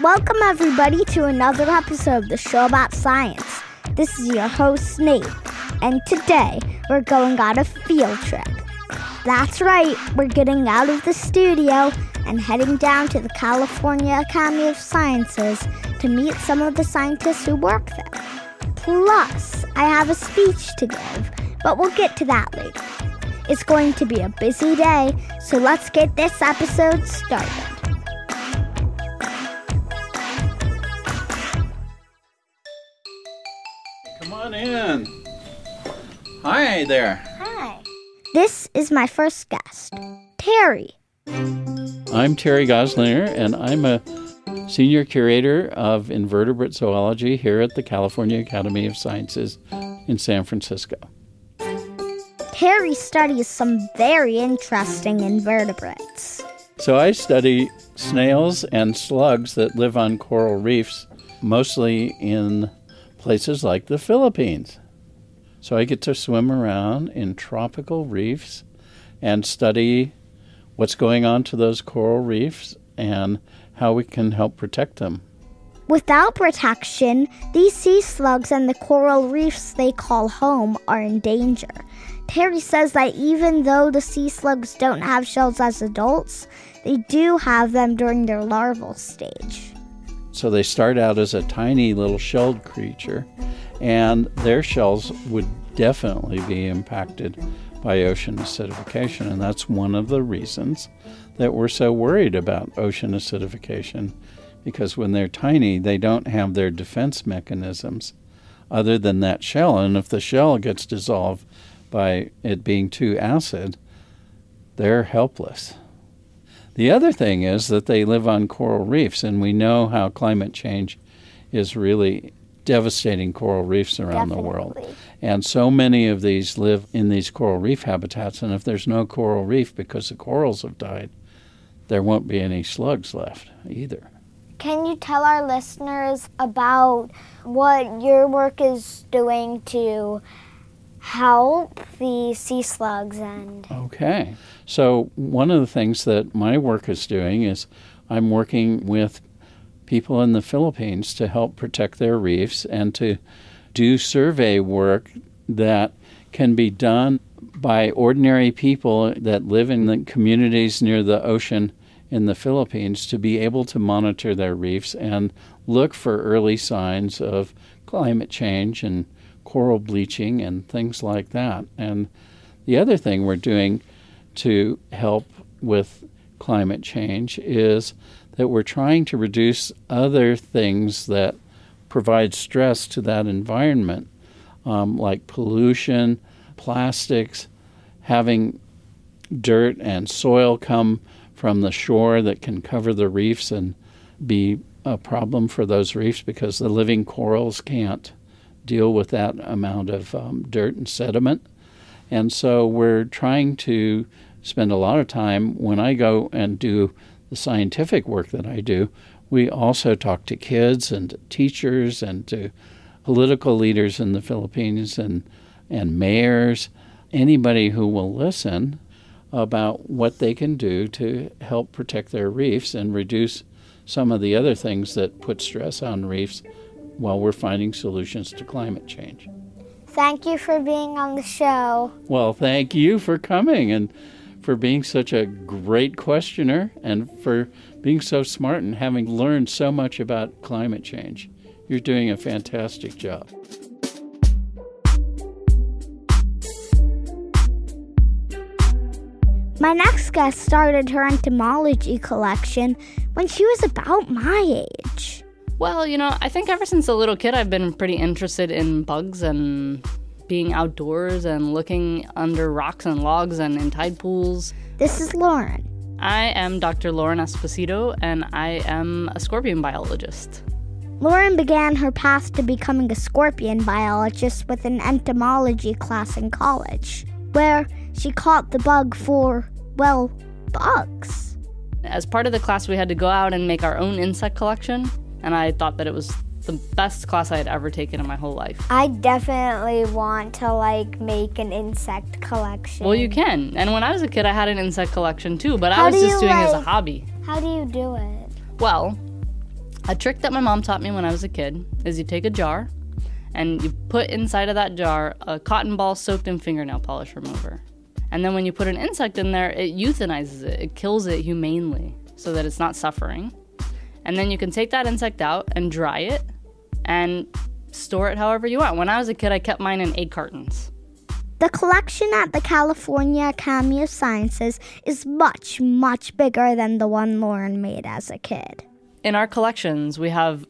Welcome everybody to another episode of the show about science. This is your host Nate, and today we're going on a field trip. That's right, we're getting out of the studio and heading down to the California Academy of Sciences to meet some of the scientists who work there. Plus, I have a speech to give, but we'll get to that later. It's going to be a busy day, so let's get this episode started. Come on in. Hi there. Hi. This is my first guest, Terry. I'm Terry Gosliner, and I'm a senior curator of invertebrate zoology here at the California Academy of Sciences in San Francisco. Terry studies some very interesting invertebrates. So I study snails and slugs that live on coral reefs, mostly in places like the Philippines. So I get to swim around in tropical reefs and study what's going on to those coral reefs and how we can help protect them. Without protection, these sea slugs and the coral reefs they call home are in danger. Terry says that even though the sea slugs don't have shells as adults, they do have them during their larval stage. So they start out as a tiny little shelled creature, and their shells would definitely be impacted by ocean acidification, and that's one of the reasons that we're so worried about ocean acidification, because when they're tiny, they don't have their defense mechanisms other than that shell, and if the shell gets dissolved by it being too acid, they're helpless. The other thing is that they live on coral reefs, and we know how climate change is really devastating coral reefs around the world. And so many of these live in these coral reef habitats, and if there's no coral reef because the corals have died, there won't be any slugs left either. Can you tell our listeners about what your work is doing to help the sea slugs and... Okay. So one of the things that my work is doing is I'm working with people in the Philippines to help protect their reefs and to do survey work that can be done by ordinary people that live in the communities near the ocean in the Philippines to be able to monitor their reefs and look for early signs of climate change and coral bleaching and things like that. And the other thing we're doing to help with climate change is that we're trying to reduce other things that provide stress to that environment, like pollution, plastics, having dirt and soil come from the shore that can cover the reefs and be a problem for those reefs because the living corals can't deal with that amount of dirt and sediment. And so we're trying to spend a lot of time when I go and do the scientific work that I do. We also talk to kids and to teachers and to political leaders in the Philippines and mayors, anybody who will listen about what they can do to help protect their reefs and reduce some of the other things that put stress on reefs while we're finding solutions to climate change. Thank you for being on the show. Well, thank you for coming and for being such a great questioner and for being so smart and having learned so much about climate change. You're doing a fantastic job. My next guest started her entomology collection when she was about my age. Well, I think ever since a little kid I've been pretty interested in bugs and being outdoors and looking under rocks and logs and in tide pools. This is Lauren. I am Dr. Lauren Esposito, and I am a scorpion biologist. Lauren began her path to becoming a scorpion biologist with an entomology class in college, where she caught the bug for, bugs. As part of the class, we had to go out and make our own insect collection, and I thought that it was the best class I had ever taken in my whole life. I definitely want to make an insect collection. Well, you can. And when I was a kid, I had an insect collection too, but I was just doing it as a hobby. How do you do it? Well, A trick that my mom taught me when I was a kid is you take a jar and you put inside of that jar a cotton ball soaked in fingernail polish remover. And then when you put an insect in there, it euthanizes it. It kills it humanely so that it's not suffering. And then you can take that insect out and dry it and store it however you want. When I was a kid, I kept mine in egg cartons. The collection at the California Academy of Sciences is much, much bigger than the one Lauren made as a kid. In our collections, we have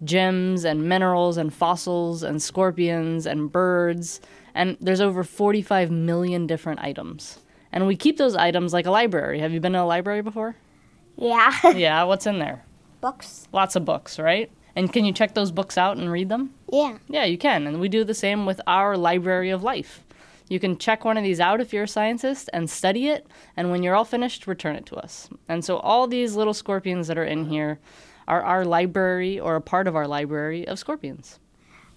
gems and minerals and fossils and scorpions and birds, and there's over 45 million different items. And we keep those items like a library. Have you been to a library before? Yeah. Yeah, what's in there? Books. Lots of books, right? And can you check those books out and read them? Yeah. Yeah, you can. And we do the same with our library of life. You can check one of these out if you're a scientist and study it, and when you're all finished, return it to us. And so all these little scorpions that are in here are our library, or a part of our library, of scorpions.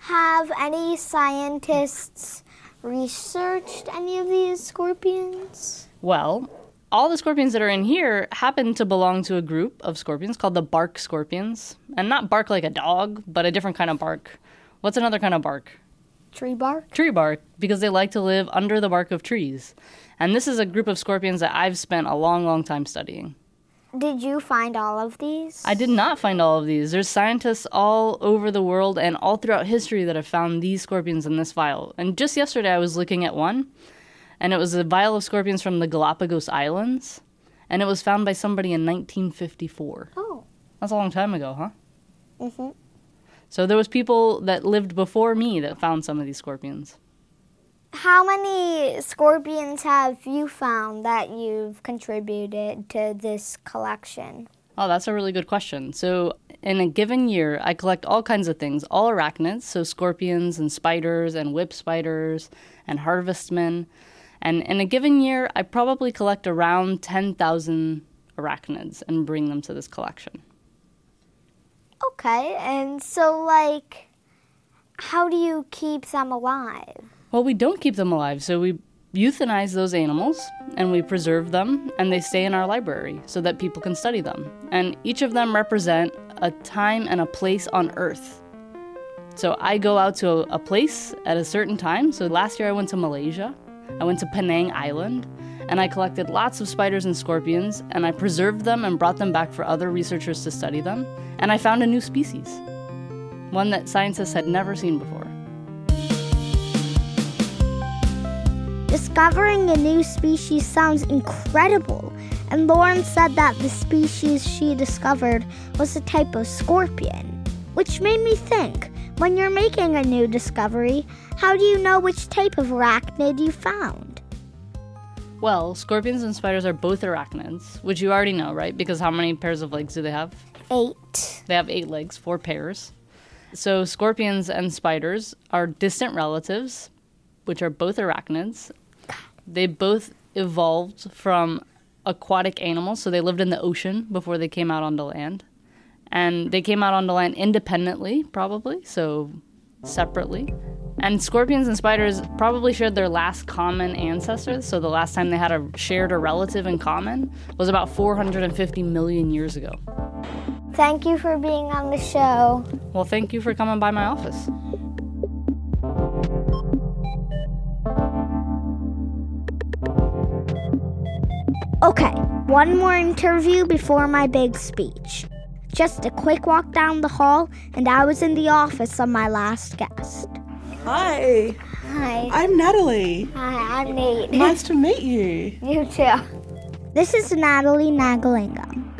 Have any scientists researched any of these scorpions? Well, all the scorpions that are in here happen to belong to a group of scorpions called the bark scorpions. And not bark like a dog, but a different kind of bark. What's another kind of bark? Tree bark? Tree bark, because they like to live under the bark of trees. And this is a group of scorpions that I've spent a long, long time studying. Did you find all of these? I did not find all of these. There's scientists all over the world and all throughout history that have found these scorpions in this vial. And just yesterday I was looking at one, and it was a vial of scorpions from the Galapagos Islands, and it was found by somebody in 1954. Oh. That's a long time ago, huh? Mm-hmm. So there was people that lived before me that found some of these scorpions. How many scorpions have you found that you've contributed to this collection? Oh, that's a really good question. So in a given year, I collect all kinds of things, all arachnids, so scorpions and spiders and whip spiders and harvestmen. And in a given year, I probably collect around 10,000 arachnids and bring them to this collection. Okay, and so, how do you keep them alive? Well, we don't keep them alive, so we euthanize those animals, and we preserve them, and they stay in our library so that people can study them. And each of them represent a time and a place on Earth. So I go out to a place at a certain time. So last year I went to Malaysia. I went to Penang Island, and I collected lots of spiders and scorpions, and I preserved them and brought them back for other researchers to study them. And I found a new species, one that scientists had never seen before. Discovering a new species sounds incredible, and Lauren said that the species she discovered was a type of scorpion, which made me think, when you're making a new discovery, how do you know which type of arachnid you found? Well, scorpions and spiders are both arachnids, which you already know, right? Because how many pairs of legs do they have? 8. They have 8 legs, 4 pairs. So scorpions and spiders are distant relatives, which are both arachnids. They both evolved from aquatic animals, so they lived in the ocean before they came out onto land. And they came out onto land independently, probably, so separately. And scorpions and spiders probably shared their last common ancestors, so the last time they had shared a relative in common was about 450 million years ago. Thank you for being on the show. Well, thank you for coming by my office. Okay, one more interview before my big speech. Just a quick walk down the hall, and I was in the office of my last guest. Hi. Hi. I'm Natalie. Hi, I'm Nate. Nice to meet you. You too. This is Nathalie Nagalingum.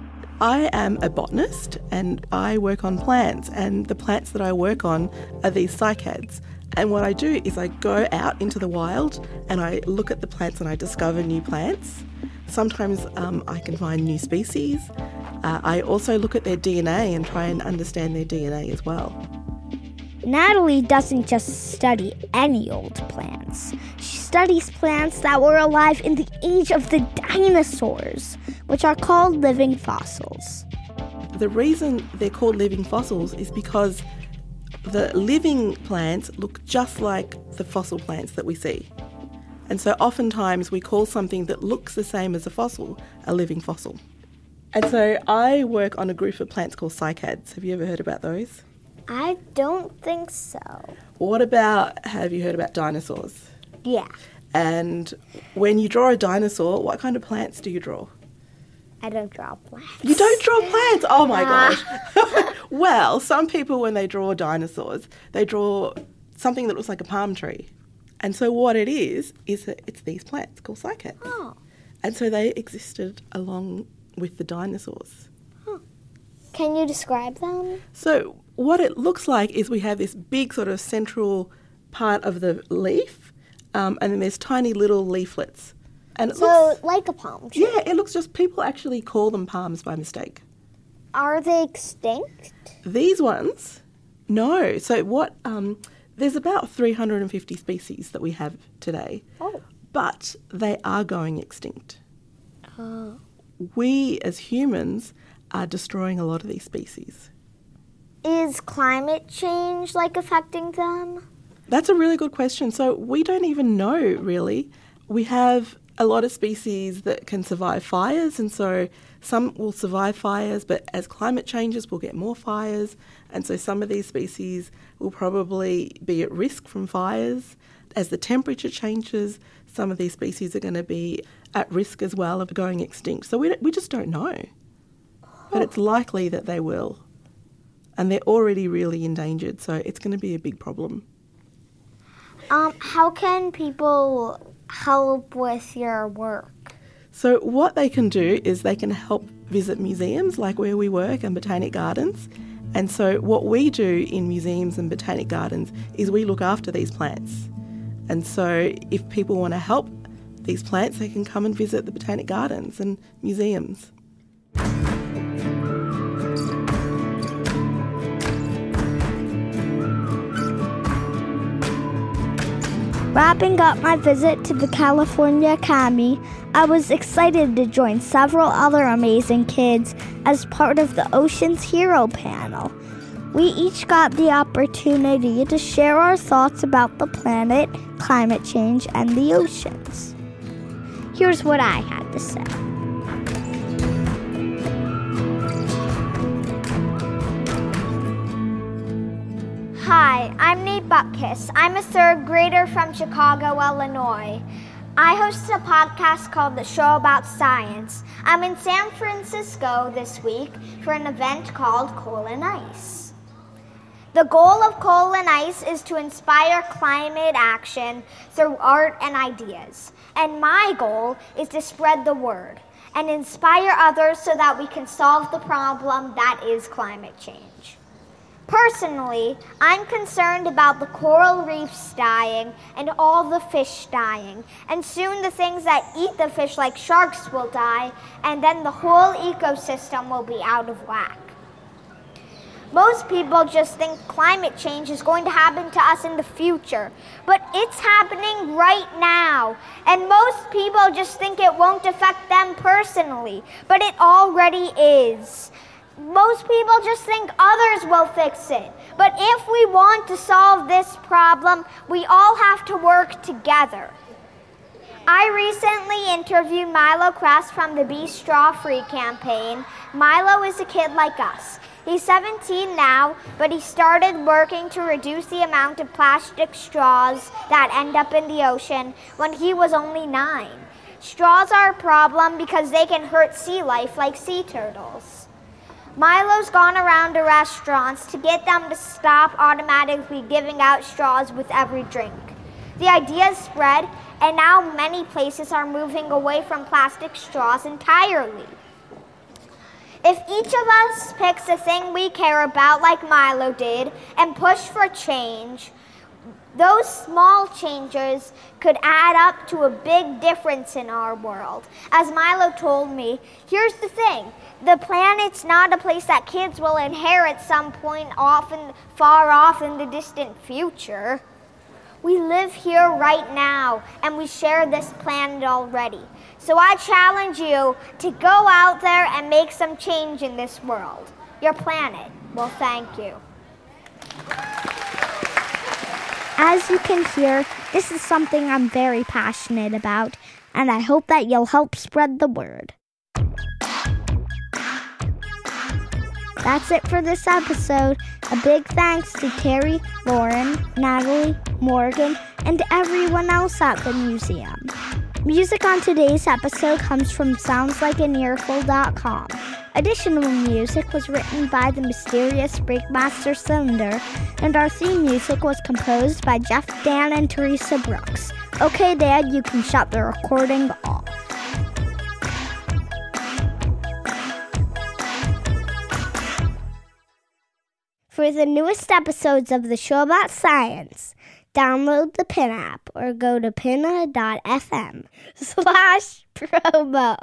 I am a botanist and I work on plants, and the plants that I work on are these cycads. And what I do is I go out into the wild and I look at the plants and I discover new plants. Sometimes I can find new species. I also look at their DNA and try and understand their DNA as well. Nathalie doesn't just study any old plants. She studies plants that were alive in the age of the dinosaurs, which are called living fossils. The reason they're called living fossils is because the living plants look just like the fossil plants that we see. And so oftentimes we call something that looks the same as a fossil a living fossil. And so I work on a group of plants called cycads. Have you ever heard about those? I don't think so. Have you heard about dinosaurs? Yeah. And when you draw a dinosaur, what kind of plants do you draw? I don't draw plants. You don't draw plants? Oh my gosh. Well, some people, when they draw dinosaurs, they draw something that looks like a palm tree. And so what it is that it's these plants called cycads. Oh. And so they existed along with the dinosaurs. Huh. Can you describe them? So what it looks like is we have this big sort of central part of the leaf, and then there's tiny little leaflets. And it looks like a palm tree. Yeah, it looks just, people actually call them palms by mistake. Are they extinct? These ones, no. So there's about 350 species that we have today. Oh. But they are going extinct. Oh. We as humans are destroying a lot of these species. Is climate change affecting them? That's a really good question. So we don't even know, really. We have a lot of species that can survive fires, and so some will survive fires, but as climate changes, we'll get more fires, and so some of these species will probably be at risk from fires. As the temperature changes, some of these species are going to be at risk as well of going extinct. So we just don't know. But it's likely that they will. And they're already really endangered, so it's going to be a big problem. How can people help with your work? So what they can do is they can help visit museums like where we work and botanic gardens. And so what we do in museums and botanic gardens is we look after these plants. And so if people want to help these plants, they can come and visit the botanic gardens and museums. Wrapping up my visit to the California Academy, I was excited to join several other amazing kids as part of the Ocean's Hero panel. We each got the opportunity to share our thoughts about the planet, climate change, and the oceans. Here's what I had to say. Hi, I'm Nate Butkus. I'm a third grader from Chicago, Illinois. I host a podcast called The Show About Science. I'm in San Francisco this week for an event called Coal and Ice. The goal of Coal and Ice is to inspire climate action through art and ideas. And my goal is to spread the word and inspire others so that we can solve the problem that is climate change. Personally, I'm concerned about the coral reefs dying and all the fish dying, and soon the things that eat the fish like sharks will die, and then the whole ecosystem will be out of whack. Most people just think climate change is going to happen to us in the future, but it's happening right now, and most people just think it won't affect them personally, but it already is. Most people just think others will fix it. But if we want to solve this problem, we all have to work together. I recently interviewed Milo Kress from the Be Straw Free campaign. Milo is a kid like us. He's 17 now, but he started working to reduce the amount of plastic straws that end up in the ocean when he was only 9. Straws are a problem because they can hurt sea life like sea turtles. Milo's gone around to restaurants to get them to stop automatically giving out straws with every drink. The idea has spread, and now many places are moving away from plastic straws entirely. If each of us picks a thing we care about like Milo did and push for change, those small changes could add up to a big difference in our world. As Milo told me, here's the thing. The planet's not a place that kids will inherit some point far off in the distant future. We live here right now, and we share this planet already. So I challenge you to go out there and make some change in this world. Your planet will thank you. As you can hear, this is something I'm very passionate about, and I hope that you'll help spread the word. That's it for this episode. A big thanks to Terry, Lauren, Natalie, Morgan, and everyone else at the museum. Music on today's episode comes from SoundsLikeAnEarful.com. Additional music was written by the mysterious Breakmaster Cylinder, and our theme music was composed by Jeff, Dan, and Teresa Brooks. Okay, Dad, you can shut the recording off. For the newest episodes of the Show About Science, download the Pin app or go to pinna.fm/promo.